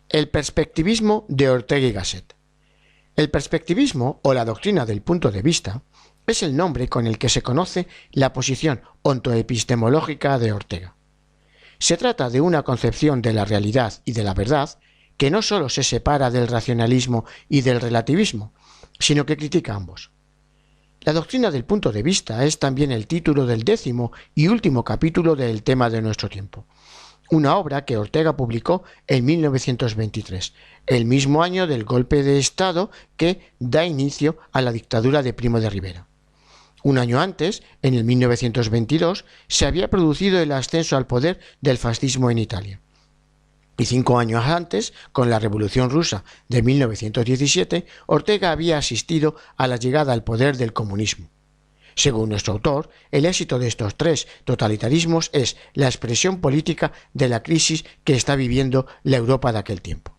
El perspectivismo de Ortega y Gasset. El perspectivismo, o la doctrina del punto de vista, es el nombre con el que se conoce la posición ontoepistemológica de Ortega. Se trata de una concepción de la realidad y de la verdad que no sólo se separa del racionalismo y del relativismo, sino que critica ambos. La doctrina del punto de vista es también el título del 10º y último capítulo del Tema de nuestro tiempo, una obra que Ortega publicó en 1923, el mismo año del golpe de Estado que da inicio a la dictadura de Primo de Rivera. Un año antes, en el 1922, se había producido el ascenso al poder del fascismo en Italia. Y 5 años antes, con la Revolución Rusa de 1917, Ortega había asistido a la llegada al poder del comunismo. Según nuestro autor, el éxito de estos 3 totalitarismos es la expresión política de la crisis que está viviendo la Europa de aquel tiempo.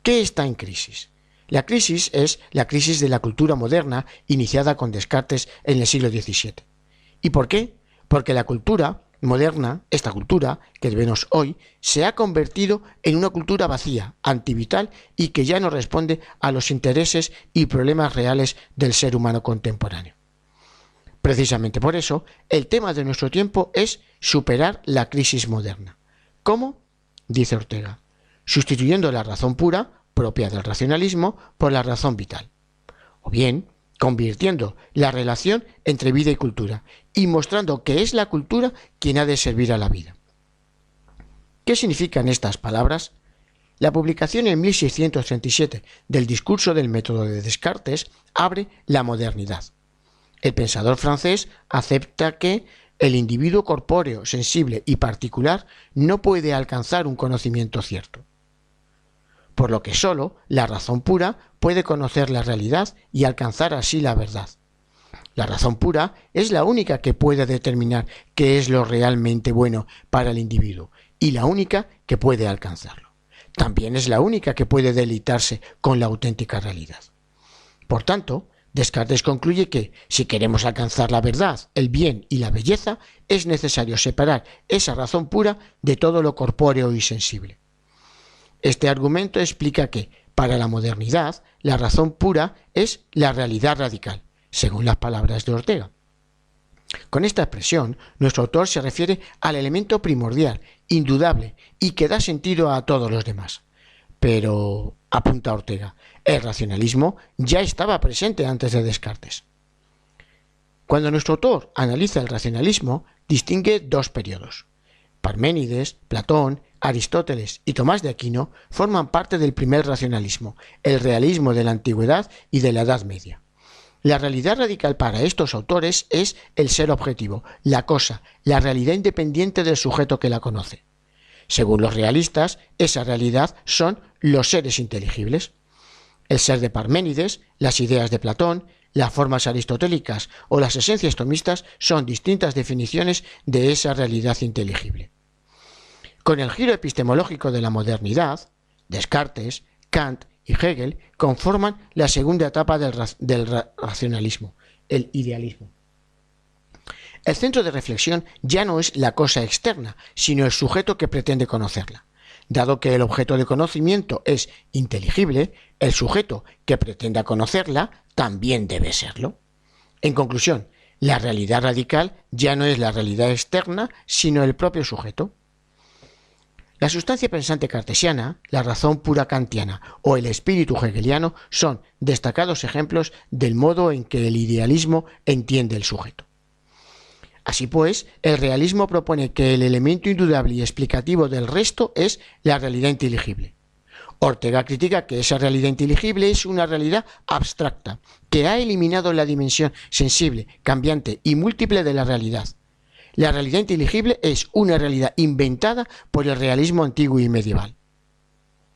¿Qué está en crisis? La crisis es la crisis de la cultura moderna iniciada con Descartes en el siglo XVII. ¿Y por qué? Porque la cultura moderna, esta cultura que vemos hoy, se ha convertido en una cultura vacía, antivital y que ya no responde a los intereses y problemas reales del ser humano contemporáneo. Precisamente por eso, el tema de nuestro tiempo es superar la crisis moderna. ¿Cómo? Dice Ortega, sustituyendo la razón pura, propia del racionalismo, por la razón vital. O bien, convirtiendo la relación entre vida y cultura y mostrando que es la cultura quien ha de servir a la vida. ¿Qué significan estas palabras? La publicación en 1637 del Discurso del método de Descartes abre la modernidad. El pensador francés acepta que el individuo corpóreo, sensible y particular no puede alcanzar un conocimiento cierto, por lo que sólo la razón pura puede conocer la realidad y alcanzar así la verdad. La razón pura es la única que puede determinar qué es lo realmente bueno para el individuo y la única que puede alcanzarlo. También es la única que puede deleitarse con la auténtica realidad. Por tanto, Descartes concluye que, si queremos alcanzar la verdad, el bien y la belleza, es necesario separar esa razón pura de todo lo corpóreo y sensible. Este argumento explica que, para la modernidad, la razón pura es la realidad radical, según las palabras de Ortega. Con esta expresión, nuestro autor se refiere al elemento primordial, indudable, y que da sentido a todos los demás. Pero, apunta Ortega, el racionalismo ya estaba presente antes de Descartes. Cuando nuestro autor analiza el racionalismo, distingue 2 periodos. Parménides, Platón, Aristóteles y Tomás de Aquino forman parte del primer racionalismo, el realismo de la antigüedad y de la Edad Media. La realidad radical para estos autores es el ser objetivo, la cosa, la realidad independiente del sujeto que la conoce. Según los realistas, esa realidad son los seres inteligibles. El ser de Parménides, las ideas de Platón, las formas aristotélicas o las esencias tomistas son distintas definiciones de esa realidad inteligible. Con el giro epistemológico de la modernidad, Descartes, Kant y Hegel conforman la segunda etapa del racionalismo, el idealismo. El centro de reflexión ya no es la cosa externa, sino el sujeto que pretende conocerla. Dado que el objeto de conocimiento es inteligible, el sujeto que pretenda conocerla también debe serlo. En conclusión, la realidad radical ya no es la realidad externa, sino el propio sujeto. La sustancia pensante cartesiana, la razón pura kantiana o el espíritu hegeliano son destacados ejemplos del modo en que el idealismo entiende el sujeto. Así pues, el realismo propone que el elemento indudable y explicativo del resto es la realidad inteligible. Ortega critica que esa realidad inteligible es una realidad abstracta, que ha eliminado la dimensión sensible, cambiante y múltiple de la realidad. La realidad inteligible es una realidad inventada por el realismo antiguo y medieval.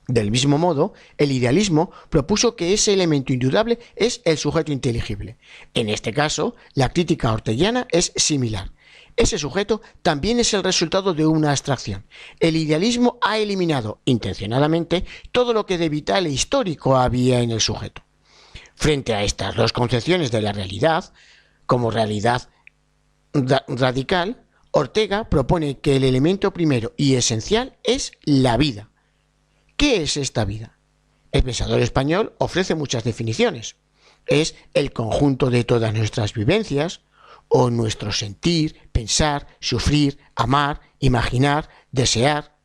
Del mismo modo, el idealismo propuso que ese elemento indudable es el sujeto inteligible. En este caso, la crítica orteguiana es similar. Ese sujeto también es el resultado de una abstracción. El idealismo ha eliminado, intencionadamente, todo lo que de vital e histórico había en el sujeto. Frente a estas 2 concepciones de la realidad, como realidad radical, Ortega propone que el elemento primero y esencial es la vida, ¿Qué es esta vida? El pensador español ofrece muchas definiciones. Es el conjunto de todas nuestras vivencias, o nuestro sentir, pensar, sufrir, amar, imaginar, desear.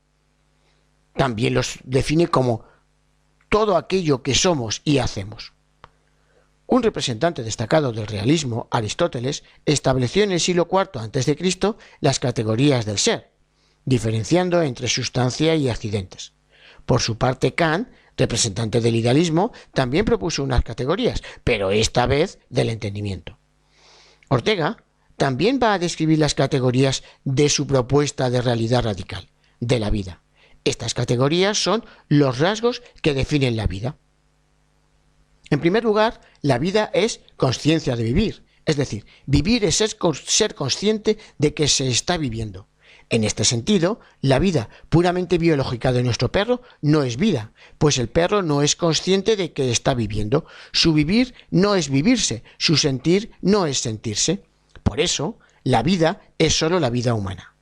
También los define como todo aquello que somos y hacemos. Un representante destacado del realismo, Aristóteles, estableció en el siglo IV a.C. las categorías del ser, diferenciando entre sustancia y accidentes. Por su parte, Kant, representante del idealismo, también propuso unas categorías, pero esta vez del entendimiento. Ortega también va a describir las categorías de su propuesta de realidad radical, de la vida. Estas categorías son los rasgos que definen la vida. En primer lugar, la vida es consciencia de vivir, es decir, vivir es ser consciente de que se está viviendo. En este sentido, la vida puramente biológica de nuestro perro no es vida, pues el perro no es consciente de que está viviendo. Su vivir no es vivirse, su sentir no es sentirse. Por eso, la vida es solo la vida humana.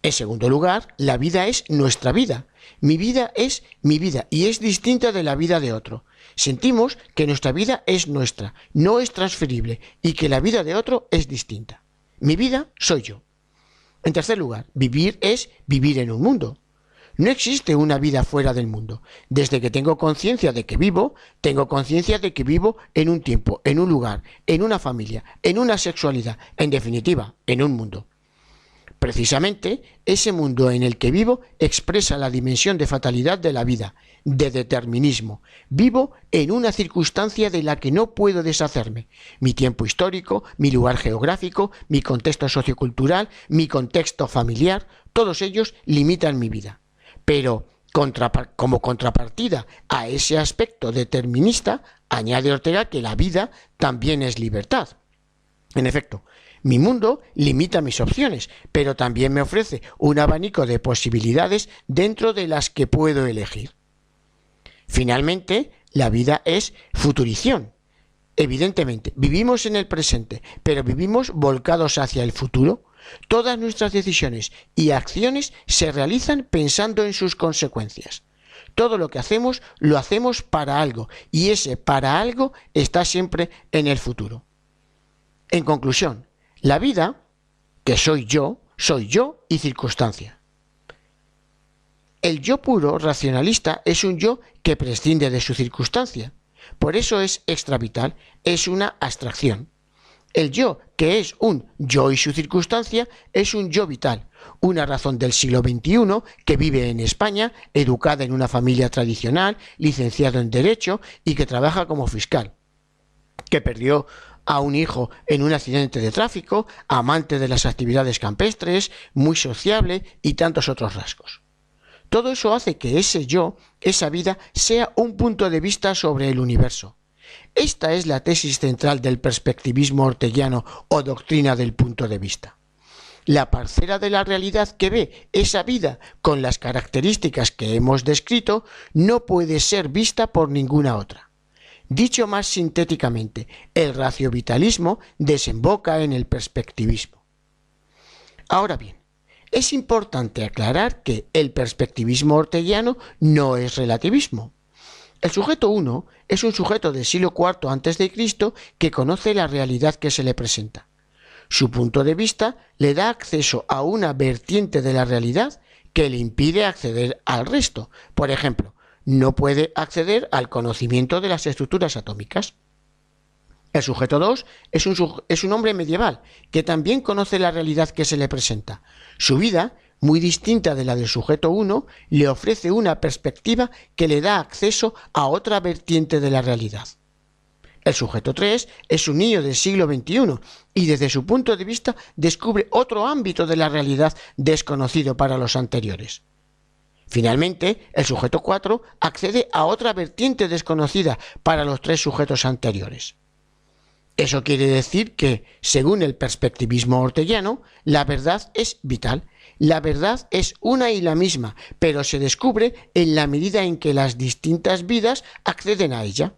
En segundo lugar, la vida es nuestra vida. Mi vida es mi vida y es distinta de la vida de otro. Sentimos que nuestra vida es nuestra, no es transferible y que la vida de otro es distinta. Mi vida soy yo. En tercer lugar, vivir es vivir en un mundo. No existe una vida fuera del mundo. Desde que tengo conciencia de que vivo, tengo conciencia de que vivo en un tiempo, en un lugar, en una familia, en una sexualidad, en definitiva, en un mundo. Precisamente, ese mundo en el que vivo expresa la dimensión de fatalidad de la vida, de determinismo. Vivo en una circunstancia de la que no puedo deshacerme. Mi tiempo histórico, mi lugar geográfico, mi contexto sociocultural, mi contexto familiar, todos ellos limitan mi vida. Pero, como contrapartida a ese aspecto determinista, añade Ortega que la vida también es libertad. En efecto, mi mundo limita mis opciones, pero también me ofrece un abanico de posibilidades dentro de las que puedo elegir. Finalmente, la vida es futurición. Evidentemente, vivimos en el presente, pero vivimos volcados hacia el futuro. Todas nuestras decisiones y acciones se realizan pensando en sus consecuencias. Todo lo que hacemos, lo hacemos para algo, y ese para algo está siempre en el futuro. En conclusión, la vida, que soy yo y circunstancia. El yo puro, racionalista, es un yo que prescinde de su circunstancia. Por eso es extravital, es una abstracción. El yo, que es un yo y su circunstancia, es un yo vital, una razón del siglo XXI que vive en España, educada en una familia tradicional, licenciado en Derecho y que trabaja como fiscal, que perdió a un hijo en un accidente de tráfico, amante de las actividades campestres, muy sociable y tantos otros rasgos. Todo eso hace que ese yo, esa vida, sea un punto de vista sobre el universo. Esta es la tesis central del perspectivismo orteguiano o doctrina del punto de vista. La parcela de la realidad que ve esa vida con las características que hemos descrito no puede ser vista por ninguna otra. Dicho más sintéticamente, el raciovitalismo desemboca en el perspectivismo. Ahora bien, es importante aclarar que el perspectivismo orteguiano no es relativismo. El sujeto 1 es un sujeto del siglo IV a.C. que conoce la realidad que se le presenta. Su punto de vista le da acceso a una vertiente de la realidad que le impide acceder al resto. Por ejemplo, no puede acceder al conocimiento de las estructuras atómicas. El sujeto 2 es un hombre medieval que también conoce la realidad que se le presenta. Su vida, muy distinta de la del sujeto 1, le ofrece una perspectiva que le da acceso a otra vertiente de la realidad. El sujeto 3 es un niño del siglo XXI y desde su punto de vista descubre otro ámbito de la realidad desconocido para los anteriores. Finalmente, el sujeto 4 accede a otra vertiente desconocida para los 3 sujetos anteriores. Eso quiere decir que, según el perspectivismo orteguiano, la verdad es vital. La verdad es una y la misma, pero se descubre en la medida en que las distintas vidas acceden a ella.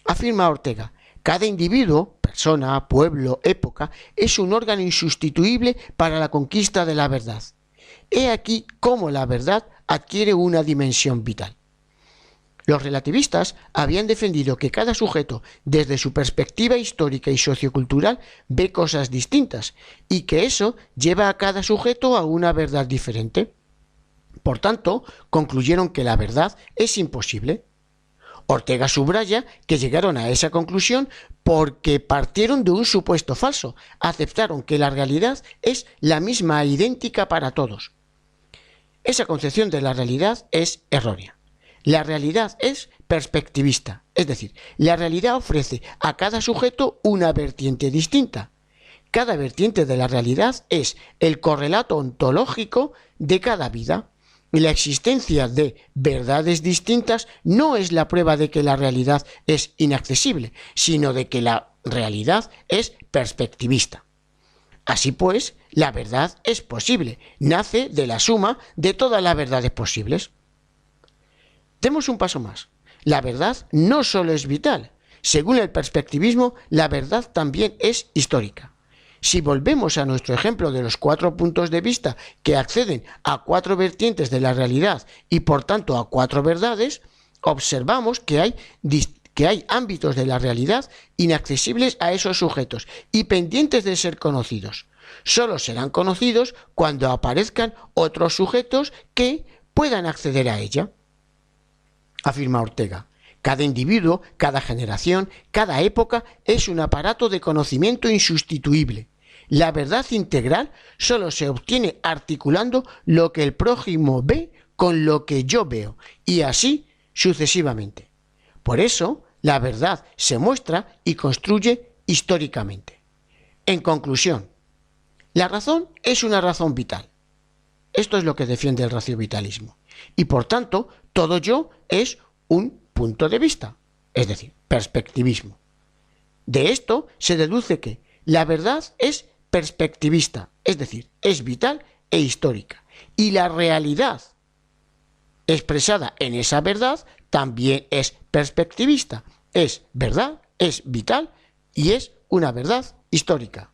Afirma Ortega, cada individuo, persona, pueblo, época, es un órgano insustituible para la conquista de la verdad. He aquí cómo la verdad adquiere una dimensión vital. Los relativistas habían defendido que cada sujeto, desde su perspectiva histórica y sociocultural, ve cosas distintas y que eso lleva a cada sujeto a una verdad diferente. Por tanto, concluyeron que la verdad es imposible. Ortega subraya que llegaron a esa conclusión porque partieron de un supuesto falso, aceptaron que la realidad es la misma e idéntica para todos. Esa concepción de la realidad es errónea. La realidad es perspectivista, es decir, la realidad ofrece a cada sujeto una vertiente distinta. Cada vertiente de la realidad es el correlato ontológico de cada vida. Y la existencia de verdades distintas no es la prueba de que la realidad es inaccesible, sino de que la realidad es perspectivista. Así pues, la verdad es posible, nace de la suma de todas las verdades posibles. Demos un paso más. La verdad no solo es vital. Según el perspectivismo, la verdad también es histórica. Si volvemos a nuestro ejemplo de los 4 puntos de vista que acceden a 4 vertientes de la realidad y por tanto a 4 verdades, observamos que hay ámbitos de la realidad inaccesibles a esos sujetos y pendientes de ser conocidos. Solo serán conocidos cuando aparezcan otros sujetos que puedan acceder a ella. Afirma Ortega. Cada individuo, cada generación, cada época es un aparato de conocimiento insustituible. La verdad integral solo se obtiene articulando lo que el prójimo ve con lo que yo veo, y así sucesivamente. Por eso, la verdad se muestra y construye históricamente. En conclusión, la razón es una razón vital. Esto es lo que defiende el raciovitalismo. Y por tanto, todo yo es un punto de vista, es decir, perspectivismo. De esto se deduce que la verdad es perspectivista, es decir, es vital e histórica. Y la realidad expresada en esa verdad también es perspectivista, es verdad, es vital y es una verdad histórica.